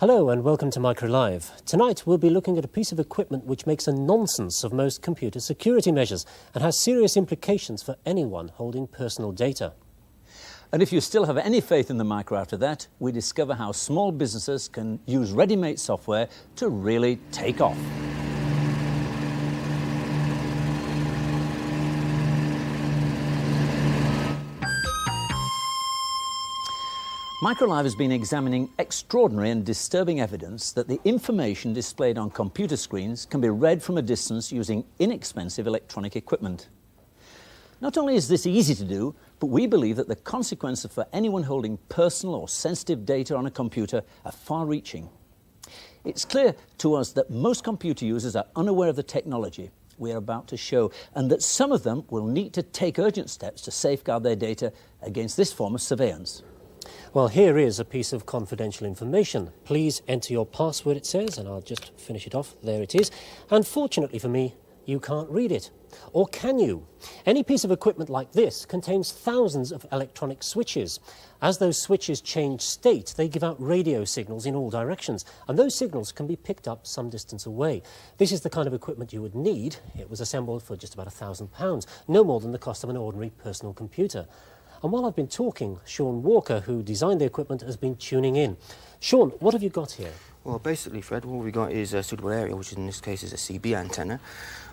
Hello and welcome to MicroLive. Tonight we'll be looking at a piece of equipment which makes a nonsense of most computer security measures and has serious implications for anyone holding personal data. And if you still have any faith in the micro after that, we discover how small businesses can use ready-made software to really take off. MicroLive has been examining extraordinary and disturbing evidence that the information displayed on computer screens can be read from a distance using inexpensive electronic equipment. Not only is this easy to do, but we believe that the consequences for anyone holding personal or sensitive data on a computer are far-reaching. It's clear to us that most computer users are unaware of the technology we are about to show, and that some of them will need to take urgent steps to safeguard their data against this form of surveillance. Well, here is a piece of confidential information. Please enter your password, it says, and I'll just finish it off. There it is. And fortunately for me, you can't read it. Or can you? Any piece of equipment like this contains thousands of electronic switches. As those switches change state, they give out radio signals in all directions, and those signals can be picked up some distance away. This is the kind of equipment you would need. It was assembled for just about £1,000, no more than the cost of an ordinary personal computer. And while I've been talking, Sean Walker, who designed the equipment, has been tuning in. Sean, what have you got here? Well, basically, Fred, all we've got is a suitable area, which in this case is a CB antenna.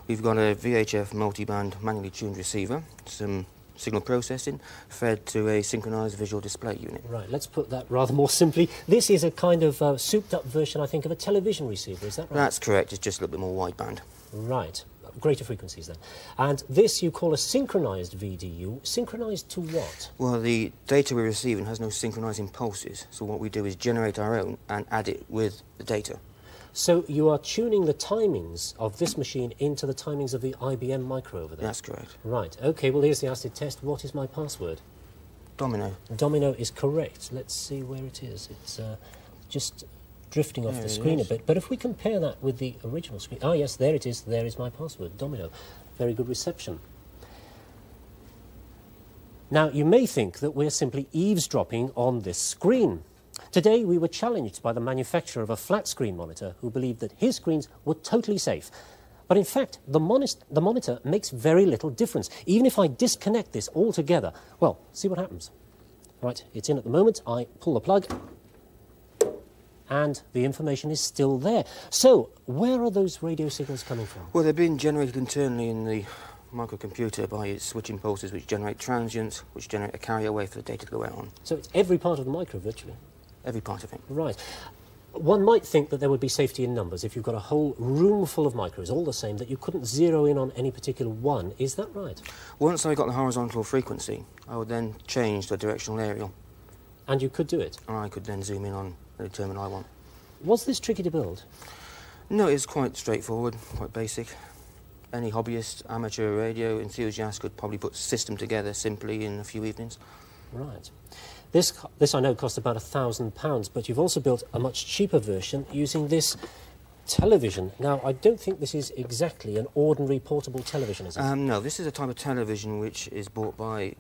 We've got a VHF multiband manually tuned receiver, some signal processing, fed to a synchronized visual display unit. Right, let's put that rather more simply. This is a kind of souped-up version, I think, of a television receiver, is that right? That's correct, it's just a little bit more wideband. Right. Greater frequencies then. And this you call a synchronized VDU. Synchronized to what? Well, the data we're receiving has no synchronizing pulses, so what we do is generate our own and add it with the data. So you are tuning the timings of this machine into the timings of the IBM Micro over there? That's correct. Right, OK, well here's the acid test. What is my password? Domino. Domino is correct. Let's see where it is. It's just drifting off the screen a bit. But if we compare that with the original screen... Ah, yes, there it is. There is my password, Domino. Very good reception. Now, you may think that we're simply eavesdropping on this screen. Today, we were challenged by the manufacturer of a flat-screen monitor who believed that his screens were totally safe. But in fact, the monitor makes very little difference. Even if I disconnect this altogether, well, see what happens. Right, it's in at the moment. I pull the plug, and the information is still there. So, where are those radio signals coming from? Well, they're being generated internally in the microcomputer by its switching pulses, which generate transients, which generate a carrier wave for the data to go out on. So it's every part of the micro, virtually? Every part of it. Right. One might think that there would be safety in numbers if you've got a whole room full of micros, all the same, that you couldn't zero in on any particular one. Is that right? Once I got the horizontal frequency, I would then change the directional aerial. And you could do it? Or I could then zoom in on the terminal I want. Was this tricky to build? No, it's quite straightforward, quite basic. Any hobbyist, amateur radio enthusiast could probably put a system together simply in a few evenings. Right. This I know cost about £1,000, but you've also built a much cheaper version using this television. Now, I don't think this is exactly an ordinary portable television, is it? No, this is a type of television which is bought by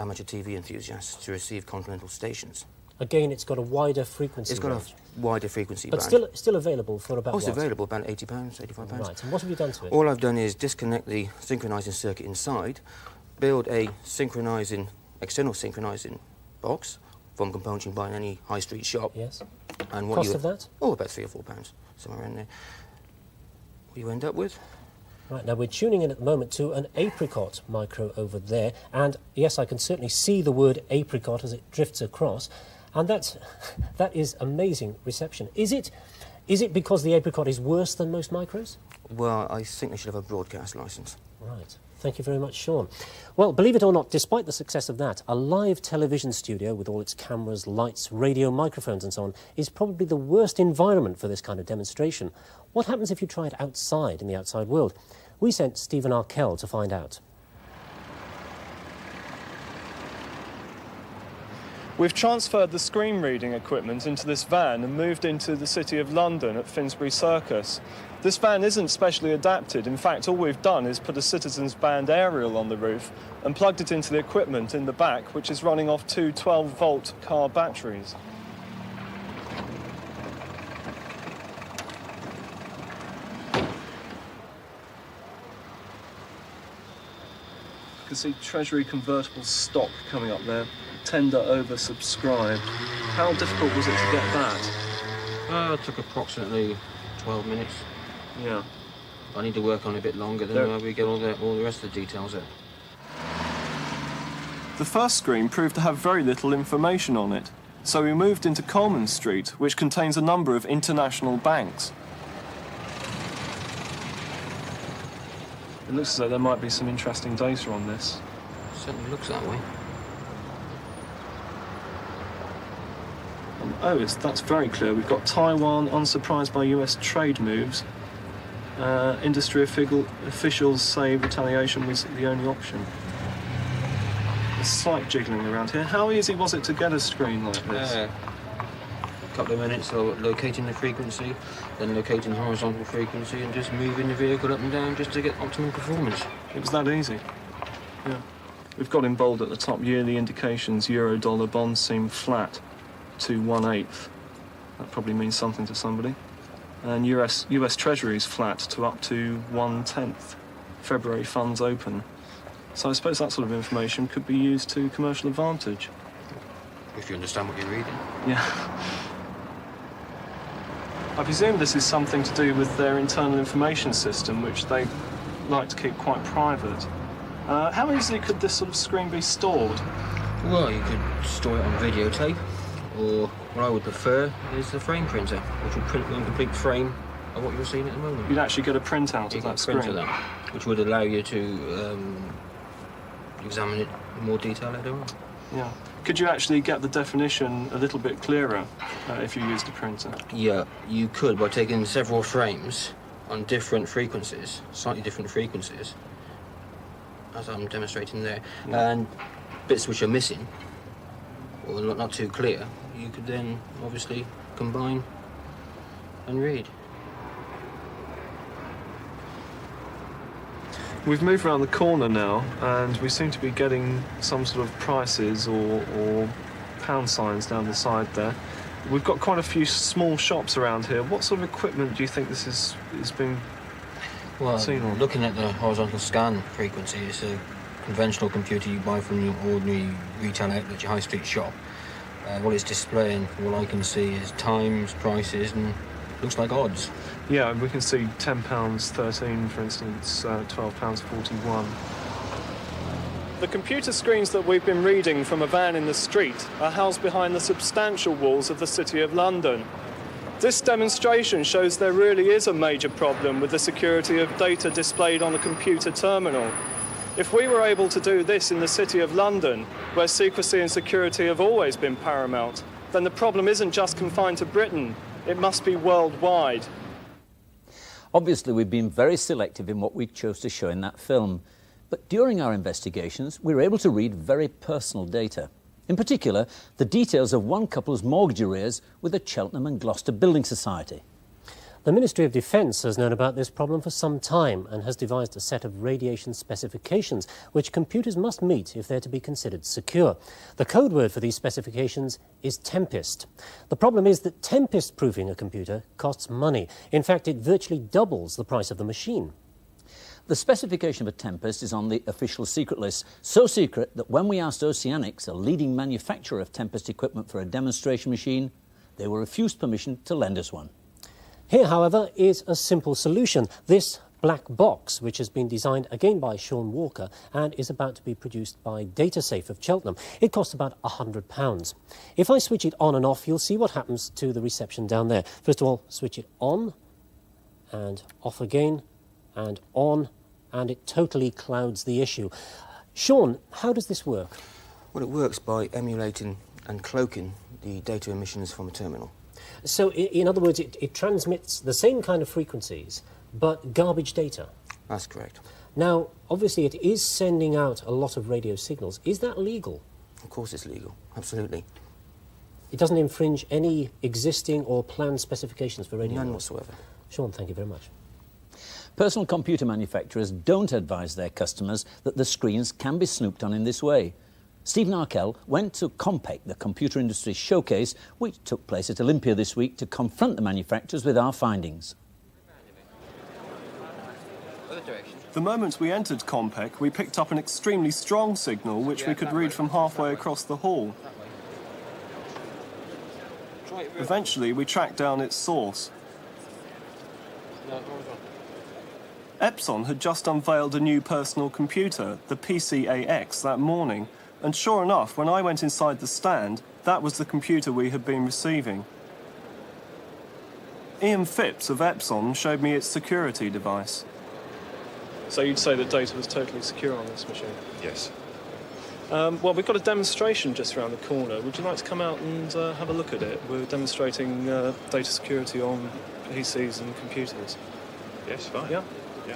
amateur TV enthusiasts to receive continental stations. Again, it's got a wider frequency It's got range. a wider frequency But band. still available for about It's what? available about £80, £85. Right, and what have you done to it? All I've done is disconnect the synchronising circuit inside, build a external synchronising box from components you can buy in any high street shop. Yes. And what Cost of that? Oh, about £3 or £4, somewhere in there. What you end up with? Right, now we're tuning in at the moment to an apricot micro over there, and yes, I can certainly see the word apricot as it drifts across, and that is amazing reception. Is it because the apricot is worse than most micros? Well, I think they should have a broadcast licence. Right. Thank you very much, Sean. Well, believe it or not, despite the success of that, a live television studio with all its cameras, lights, radio, microphones and so on is probably the worst environment for this kind of demonstration. What happens if you try it outside, in the outside world? We sent Stephen Arkell to find out. We've transferred the screen reading equipment into this van and moved into the City of London at Finsbury Circus. This van isn't specially adapted. In fact, all we've done is put a Citizens Band aerial on the roof and plugged it into the equipment in the back, which is running off two 12-volt car batteries. can see Treasury convertible stock coming up there. Tender oversubscribed. How difficult was it to get that? It took approximately 12 minutes. Yeah. I need to work on it a bit longer, then we get all the rest of the details in. The first screen proved to have very little information on it, so we moved into Coleman Street, which contains a number of international banks. It looks as though there might be some interesting data on this. Certainly looks that way. Oh, that's very clear. We've got Taiwan, unsurprised by US trade moves. Industry officials say retaliation was the only option. A slight jiggling around here. How easy was it to get a screen like this? A couple of minutes, so locating the frequency, then locating the horizontal frequency, and just moving the vehicle up and down just to get optimum performance. It was that easy. Yeah. We've got in bold at the top yearly indications, euro-dollar bonds seem flat to 1/8. That probably means something to somebody. And US Treasuries flat to up to 1/10. February funds open. So I suppose that sort of information could be used to commercial advantage. If you understand what you're reading. Yeah. I presume this is something to do with their internal information system, which they like to keep quite private. How easily could this sort of screen be stored? Well, you could store it on videotape, or what I would prefer is the frame printer, which would print one complete frame of what you're seeing at the moment. You'd actually get a printout of that screen? Print of that, which would allow you to examine it in more detail later on. Yeah. Could you actually get the definition a little bit clearer if you used a printer? Yeah, you could by taking several frames on different frequencies, slightly different frequencies, as I'm demonstrating there, and bits which are missing, or not too clear, you could then obviously combine and read. We've moved around the corner now, and we seem to be getting some sort of prices or pound signs down the side there. We've got quite a few small shops around here. What sort of equipment do you think this is being seen on? Looking at the horizontal scan frequency, it's a conventional computer you buy from your ordinary retail outlet, your high street shop. What it's displaying, all I can see is times, prices, and looks like odds. Yeah, we can see £10.13, for instance, £12.41. The computer screens that we've been reading from a van in the street are housed behind the substantial walls of the City of London. This demonstration shows there really is a major problem with the security of data displayed on a computer terminal. If we were able to do this in the City of London, where secrecy and security have always been paramount, then the problem isn't just confined to Britain, it must be worldwide. Obviously, we've been very selective in what we chose to show in that film. But during our investigations, we were able to read very personal data. In particular, the details of one couple's mortgage arrears with the Cheltenham and Gloucester Building Society. The Ministry of Defence has known about this problem for some time and has devised a set of radiation specifications which computers must meet if they're to be considered secure. The code word for these specifications is Tempest. The problem is that Tempest-proofing a computer costs money. In fact, it virtually doubles the price of the machine. The specification of a Tempest is on the official secret list, so secret that when we asked Oceanics, a leading manufacturer of Tempest equipment, for a demonstration machine, they were refused permission to lend us one. Here, however, is a simple solution. This black box, which has been designed again by Sean Walker and is about to be produced by DataSafe of Cheltenham. It costs about £100. If I switch it on and off, you'll see what happens to the reception down there. First of all, switch it on and off again and on, and it totally clouds the issue. Sean, how does this work? Well, it works by emulating and cloaking the data emissions from a terminal. So, in other words, it transmits the same kind of frequencies, but garbage data. That's correct. Now, obviously, it is sending out a lot of radio signals. Is that legal? Of course it's legal, absolutely. It doesn't infringe any existing or planned specifications for radio? None whatsoever. Sean, thank you very much. Personal computer manufacturers don't advise their customers that the screens can be snooped on in this way. Stephen Arkell went to Compec, the computer industry showcase, which took place at Olympia this week, to confront the manufacturers with our findings. The moment we entered Compec, we picked up an extremely strong signal which we could read from halfway across the hall. Eventually, we tracked down its source. Epson had just unveiled a new personal computer, the PCAX, that morning, and sure enough, when I went inside the stand, that was the computer we had been receiving. Ian Phipps of Epson showed me its security device. So you'd say that data was totally secure on this machine? Yes. Well, we've got a demonstration just around the corner. Would you like to come out and have a look at it? We're demonstrating data security on PCs and computers. Yes, fine. Yeah? Yeah.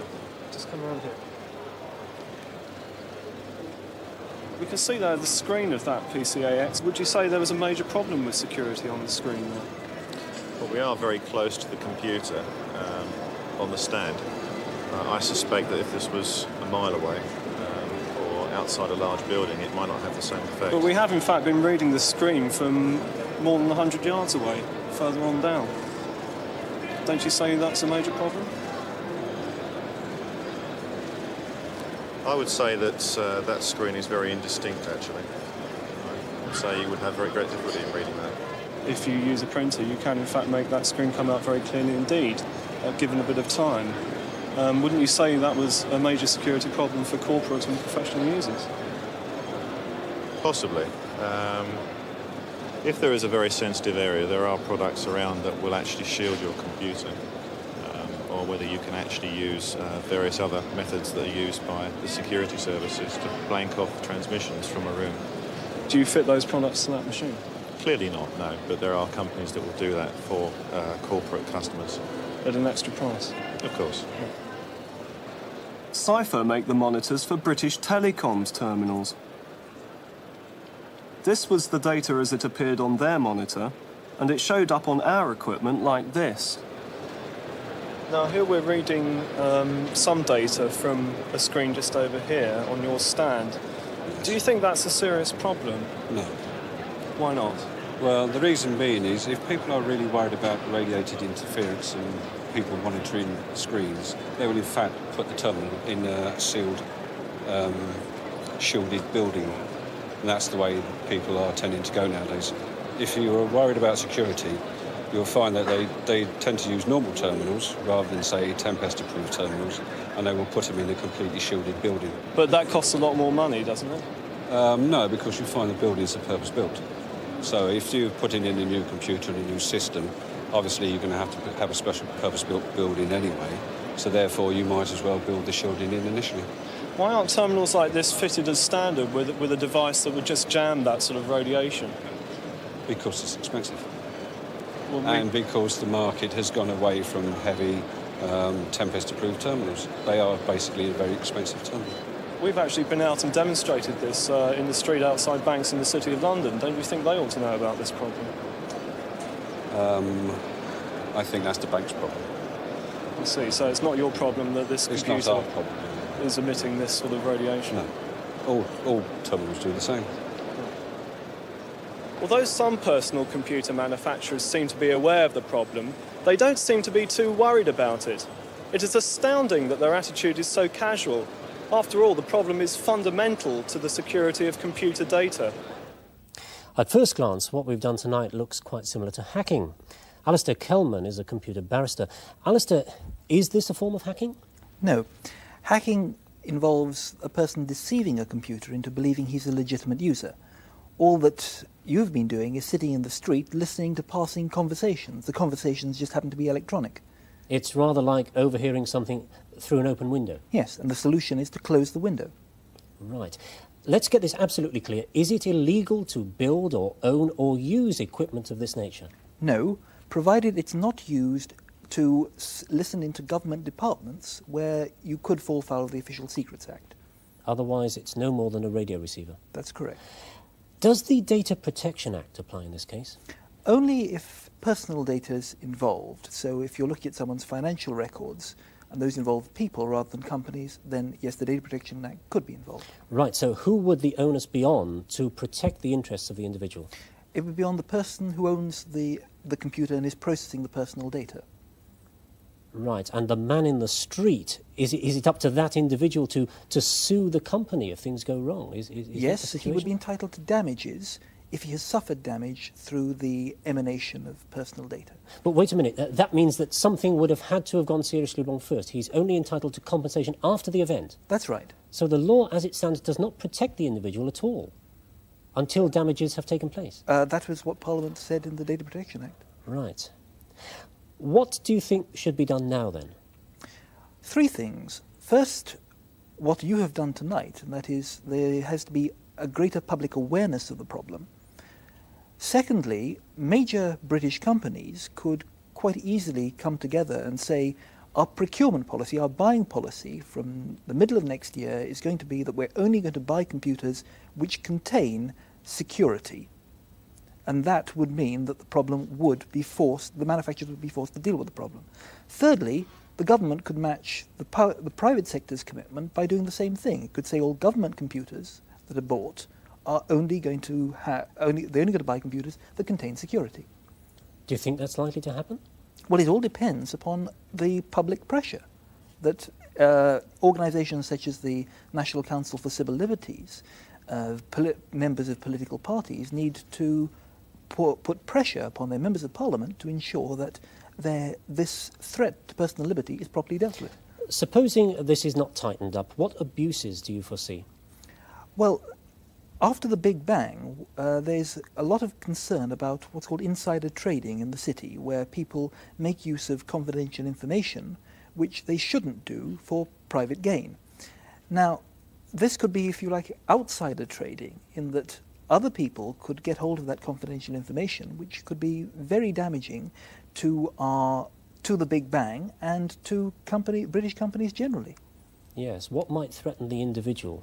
Just come around here. We can see there the screen of that PCAX. Would you say there was a major problem with security on the screen there? Well, we are very close to the computer on the stand. I suspect that if this was a mile away or outside a large building, it might not have the same effect. But we have, in fact, been reading the screen from more than 100 yards away, further on down. Don't you say that's a major problem? I would say that that screen is very indistinct, actually. I would say you would have very great difficulty in reading that. If you use a printer, you can, in fact, make that screen come out very clearly indeed, given a bit of time. Wouldn't you say that was a major security problem for corporate and professional users? Possibly. If there is a very sensitive area, there are products around that will actually shield your computer, or whether you can actually use various other methods that are used by the security services to blank off transmissions from a room. Do you fit those products to that machine? Clearly not, no, but there are companies that will do that for corporate customers. At an extra price? Of course. Yeah. Cipher make the monitors for British Telecom's terminals. This was the data as it appeared on their monitor, and it showed up on our equipment like this. Now here we're reading some data from a screen just over here on your stand. Do you think that's a serious problem? No. Why not? Well, the reason being is if people are really worried about radiated interference and people monitoring screens, they will in fact put the terminal in a sealed, shielded building. And that's the way people are tending to go nowadays. If you are worried about security, you'll find that they tend to use normal terminals rather than, say, Tempest-approved terminals, and they will put them in a completely shielded building. But that costs a lot more money, doesn't it? No, because you find the buildings are purpose-built. So if you're putting in a new computer and a new system, obviously you're going to have a special purpose-built building anyway, so therefore you might as well build the shielding in initially. Why aren't terminals like this fitted as standard with a device that would just jam that sort of radiation? Because it's expensive. Well, and because the market has gone away from heavy Tempest-approved terminals. They are basically a very expensive terminal. We've actually been out and demonstrated this in the street outside banks in the City of London. Don't you think they ought to know about this problem? I think that's the bank's problem. I see. So it's not your problem that this computer it's not our problem. Is emitting this sort of radiation? No. All terminals do the same. Although some personal computer manufacturers seem to be aware of the problem, they don't seem to be too worried about it. It is astounding that their attitude is so casual. After all, the problem is fundamental to the security of computer data. At first glance, what we've done tonight looks quite similar to hacking. Alistair Kelman is a computer barrister. Alistair, is this a form of hacking? No. Hacking involves a person deceiving a computer into believing he's a legitimate user. All that you've been doing is sitting in the street listening to passing conversations. The conversations just happen to be electronic. It's rather like overhearing something through an open window. Yes, and the solution is to close the window. Right. Let's get this absolutely clear. Is it illegal to build or own or use equipment of this nature? No, provided it's not used to listen into government departments where you could fall foul of the Official Secrets Act. Otherwise, it's no more than a radio receiver. That's correct. Does the Data Protection Act apply in this case? Only if personal data is involved. So if you're looking at someone's financial records and those involve people rather than companies, then yes, the Data Protection Act could be involved. Right, so who would the onus be on to protect the interests of the individual? It would be on the person who owns the computer and is processing the personal data. Right, and the man in the street, is it up to that individual to sue the company if things go wrong? Is that the Yes, situation? he would be entitled to damages if he has suffered damage through the emanation of personal data. But wait a minute, that means that something would have had to have gone seriously wrong first. He's only entitled to compensation after the event. That's right. So the law as it stands does not protect the individual at all until damages have taken place. That was what Parliament said in the Data Protection Act. Right. What do you think should be done now then? Three things. First, what you have done tonight, and that is there has to be a greater public awareness of the problem. Secondly, major British companies could quite easily come together and say, our procurement policy, our buying policy from the middle of next year is going to be that we're only going to buy computers which contain security. And that would mean that the problem would be forced, the manufacturers would be forced to deal with the problem. Thirdly, the government could match the private sector's commitment by doing the same thing. It could say all government computers that are bought are only going to they're only going to buy computers that contain security. Do you think that's likely to happen? Well, it all depends upon the public pressure that organisations such as the National Council for Civil Liberties, members of political parties, need to put pressure upon their members of Parliament to ensure that this threat to personal liberty is properly dealt with. Supposing this is not tightened up, what abuses do you foresee? Well, after the Big Bang, there's a lot of concern about what's called insider trading in the city, where people make use of confidential information which they shouldn't do for private gain. Now, this could be, if you like, outsider trading, in that other people could get hold of that confidential information, which could be very damaging to the Big Bang and to British companies generally. Yes, what might threaten the individual?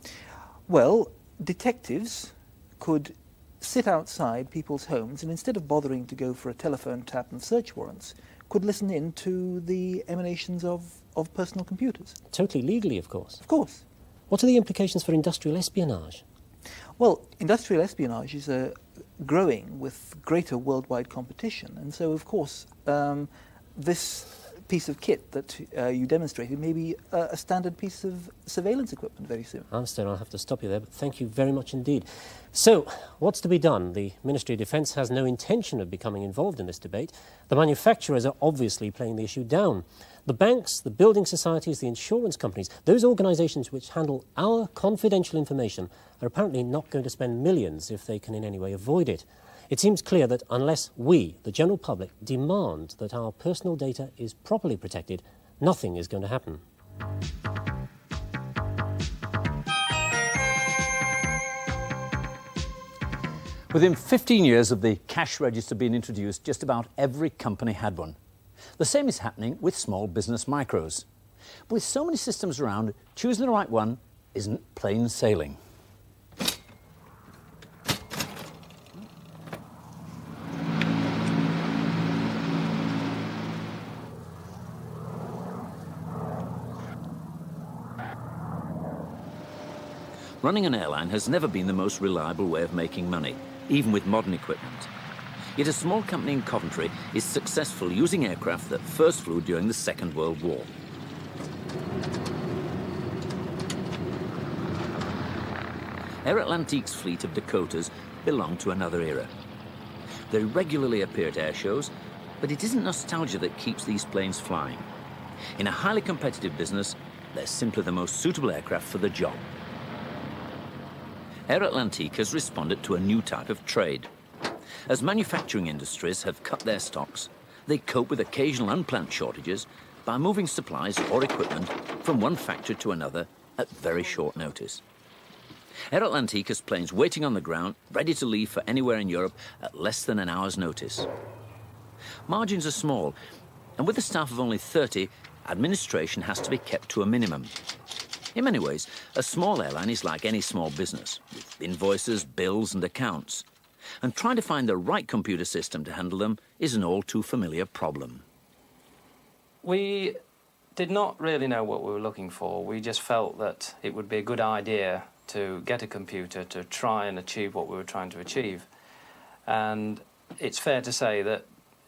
Well, detectives could sit outside people's homes and instead of bothering to go for a telephone tap and search warrants, could listen in to the emanations of personal computers. Totally legally, of course. Of course. What are the implications for industrial espionage? Well, industrial espionage is growing with greater worldwide competition, and so, of course, this piece of kit that you demonstrated may be a standard piece of surveillance equipment very soon. I understand I'll have to stop you there, but thank you very much indeed. So, what's to be done? The Ministry of Defence has no intention of becoming involved in this debate. The manufacturers are obviously playing the issue down. The banks, the building societies, the insurance companies, those organisations which handle our confidential information are apparently not going to spend millions if they can in any way avoid it. It seems clear that unless we, the general public, demand that our personal data is properly protected, nothing is going to happen. Within 15 years of the cash register being introduced, just about every company had one. The same is happening with small business micros. But with so many systems around, choosing the right one isn't plain sailing. Running an airline has never been the most reliable way of making money, even with modern equipment. Yet a small company in Coventry is successful using aircraft that first flew during the Second World War. Air Atlantique's fleet of Dakotas belong to another era. They regularly appear at air shows, but it isn't nostalgia that keeps these planes flying. In a highly competitive business, they're simply the most suitable aircraft for the job. Air Atlantique has responded to a new type of trade. As manufacturing industries have cut their stocks, they cope with occasional unplanned shortages by moving supplies or equipment from one factory to another at very short notice. Air Atlantique has planes waiting on the ground, ready to leave for anywhere in Europe at less than an hour's notice. Margins are small, and with a staff of only 30, administration has to be kept to a minimum. In many ways, a small airline is like any small business, with invoices, bills and accounts. And trying to find the right computer system to handle them is an all too familiar problem. We did not really know what we were looking for. We just felt that it would be a good idea to get a computer to try and achieve what we were trying to achieve. And it's fair to say that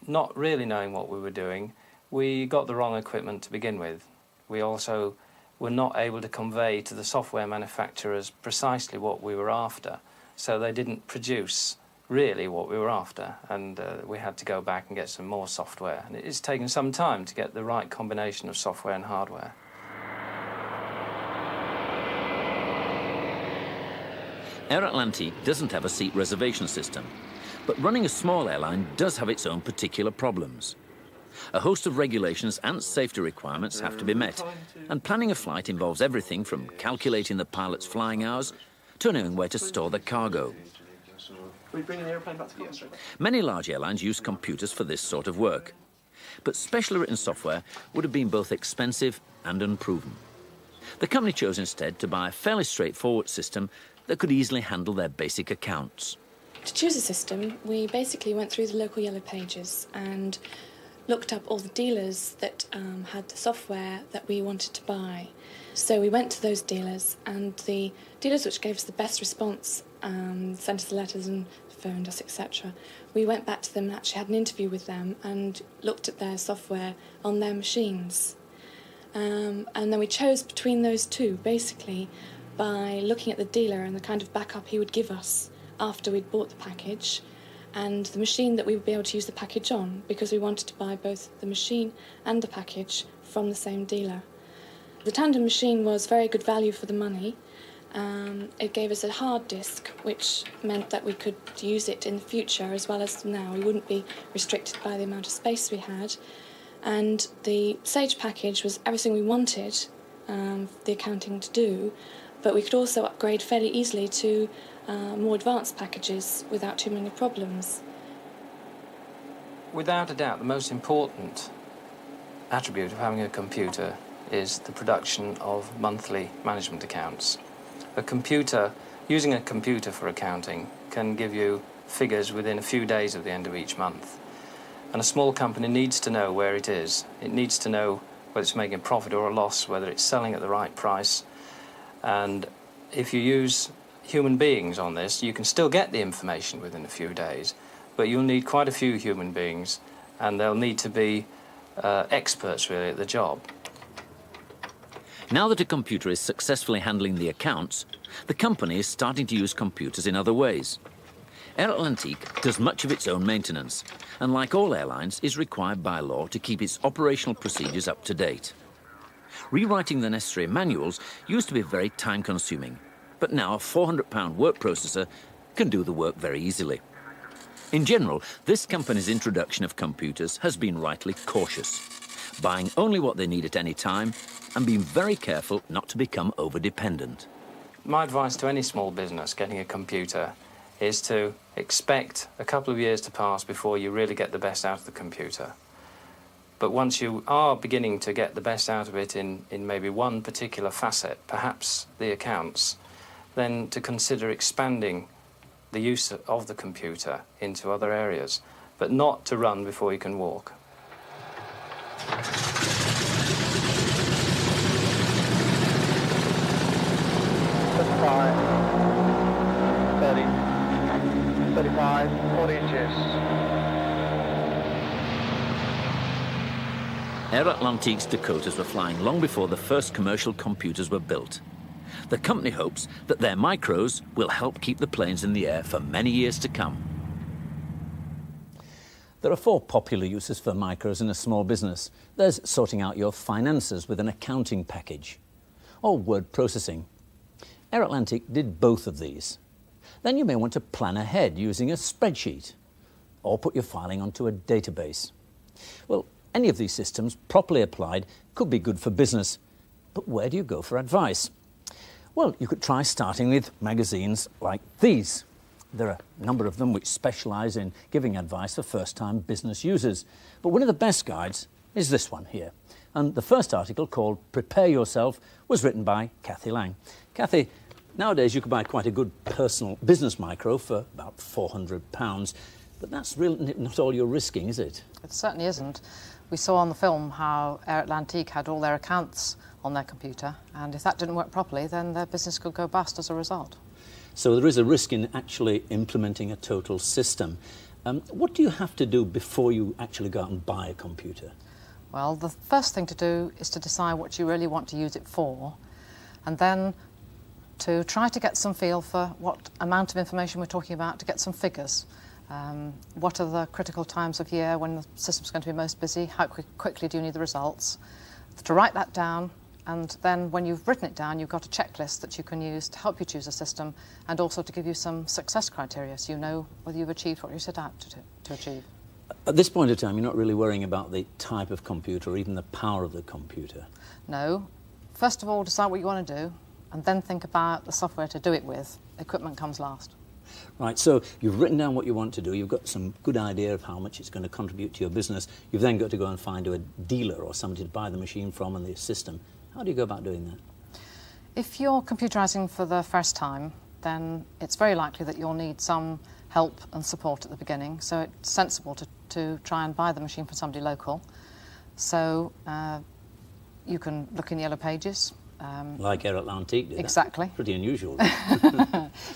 not really knowing what we were doing, we got the wrong equipment to begin with. We also were not able to convey to the software manufacturers precisely what we were after, so they didn't produce really what we were after, and we had to go back and get some more software. And it's taken some time to get the right combination of software and hardware. Air Atlantique doesn't have a seat reservation system, but running a small airline does have its own particular problems. A host of regulations and safety requirements have to be met, and planning a flight involves everything from calculating the pilot's flying hours to knowing where to store the cargo. Many large airlines use computers for this sort of work, but specially written software would have been both expensive and unproven. The company chose instead to buy a fairly straightforward system that could easily handle their basic accounts. To choose a system, we basically went through the local yellow pages and looked up all the dealers that had the software that we wanted to buy. So we went to those dealers, and the dealers which gave us the best response, sent us the letters and phoned us, etc. We went back to them and actually had an interview with them and looked at their software on their machines. And then we chose between those two, basically, by looking at the dealer and the kind of backup he would give us after we'd bought the package, and the machine that we would be able to use the package on, because we wanted to buy both the machine and the package from the same dealer. The tandem machine was very good value for the money. It gave us a hard disk, which meant that we could use it in the future as well as now. We wouldn't be restricted by the amount of space we had. And the Sage package was everything we wanted the accounting to do, but we could also upgrade fairly easily to more advanced packages without too many problems. Without a doubt, the most important attribute of having a computer is the production of monthly management accounts. Using a computer for accounting can give you figures within a few days of the end of each month. And a small company needs to know where it is. It needs to know whether it's making a profit or a loss, whether it's selling at the right price. And if you use human beings on this, you can still get the information within a few days, but you'll need quite a few human beings, and they'll need to be experts really at the job. Now that a computer is successfully handling the accounts, the company is starting to use computers in other ways. Air Atlantique does much of its own maintenance, and like all airlines, is required by law to keep its operational procedures up to date. Rewriting the necessary manuals used to be very time-consuming, but now a £400 work processor can do the work very easily. In general, this company's introduction of computers has been rightly cautious, buying only what they need at any time and being very careful not to become over-dependent. My advice to any small business getting a computer is to expect a couple of years to pass before you really get the best out of the computer. But once you are beginning to get the best out of it in maybe one particular facet, perhaps the accounts, then to consider expanding the use of the computer into other areas, but not to run before you can walk. 35, 40 inches. Air Atlantique's Dakotas were flying long before the first commercial computers were built. The company hopes that their micros will help keep the planes in the air for many years to come. There are 4 popular uses for micros in a small business. There's sorting out your finances with an accounting package, or word processing. Air Atlantique did both of these. Then you may want to plan ahead using a spreadsheet, or put your filing onto a database. Well, any of these systems, properly applied, could be good for business. But where do you go for advice? Well, you could try starting with magazines like these. There are a number of them which specialise in giving advice for first-time business users. But one of the best guides is this one here. And the first article, called Prepare Yourself, was written by Kathy Lang. Kathy, nowadays you could buy quite a good personal business micro for about £400. But that's really not all you're risking, is it? It certainly isn't. We saw on the film how Air Atlantique had all their accounts on their computer, and if that didn't work properly, then their business could go bust as a result. So there is a risk in actually implementing a total system. What do you have to do before you actually go out and buy a computer? Well, the first thing to do is to decide what you really want to use it for, and then to try to get some feel for what amount of information we're talking about, to get some figures. What are the critical times of year when the system's going to be most busy? How quickly do you need the results? To write that down, and then when you've written it down, you've got a checklist that you can use to help you choose a system, and also to give you some success criteria so you know whether you've achieved what you set out to achieve. At this point of time, you're not really worrying about the type of computer or even the power of the computer. No. First of all, decide what you want to do, and then think about the software to do it with. Equipment comes last. Right, so you've written down what you want to do, you've got some good idea of how much it's going to contribute to your business, you've then got to go and find a dealer or somebody to buy the machine from and the system. How do you go about doing that? If you're computerising for the first time, then it's very likely that you'll need some help and support at the beginning, so it's sensible to try and buy the machine from somebody local. So you can look in the yellow pages. Like Atlantic did. Exactly. That? Pretty unusual.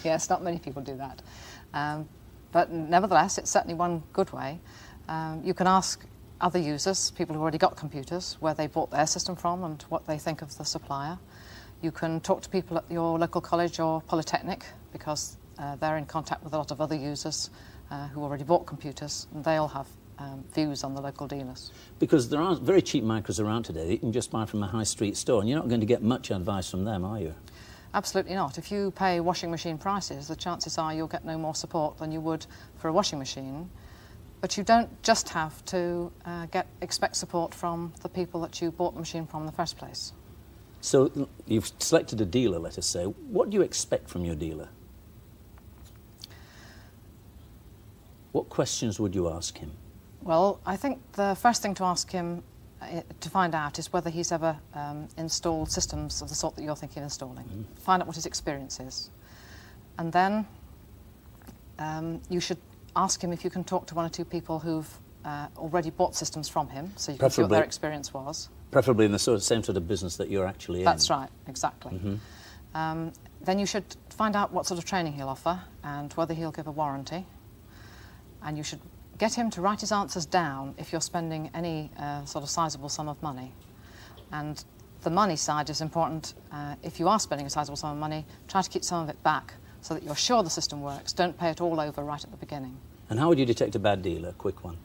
Yes, not many people do that. But nevertheless, it's certainly one good way. You can ask other users, people who already got computers, where they bought their system from and what they think of the supplier. You can talk to people at your local college or polytechnic, because they're in contact with a lot of other users who already bought computers, and they'll have views on the local dealers. Because there are very cheap micros around today that you can just buy from a high street store, and you're not going to get much advice from them, are you? Absolutely not. If you pay washing machine prices, the chances are you'll get no more support than you would for a washing machine. But you don't just have to expect support from the people that you bought the machine from in the first place. So you've selected a dealer, let us say. What do you expect from your dealer? What questions would you ask him? Well, I think the first thing to ask him to find out is whether he's ever installed systems of the sort that you're thinking of installing. Mm-hmm. Find out what his experience is. And then you should ask him if you can talk to one or two people who've already bought systems from him, so you can see what their experience was. Preferably in the same sort of business that you're actually in. That's right, exactly. Mm-hmm. Then you should find out what sort of training he'll offer and whether he'll give a warranty. And you should get him to write his answers down if you're spending any sort of sizable sum of money. And the money side is important. If you are spending a sizable sum of money, try to keep some of it back so that you're sure the system works. Don't pay it all over right at the beginning. And how would you detect a bad dealer? A quick one.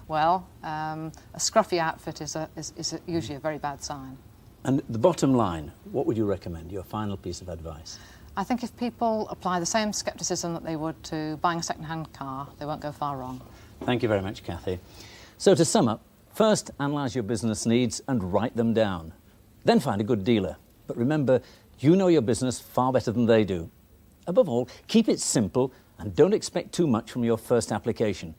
Well, a scruffy outfit is usually a very bad sign. And the bottom line, what would you recommend, your final piece of advice? I think if people apply the same scepticism that they would to buying a second-hand car, they won't go far wrong. Thank you very much, Kathy. So to sum up, first analyse your business needs and write them down. Then find a good dealer. But remember, you know your business far better than they do. Above all, keep it simple and don't expect too much from your first application.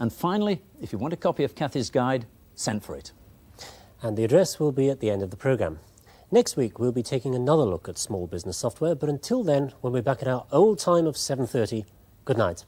And finally, if you want a copy of Kathy's guide, send for it. And the address will be at the end of the programme. Next week, we'll be taking another look at small business software, but until then, when we're back at our old time of 7:30, good night.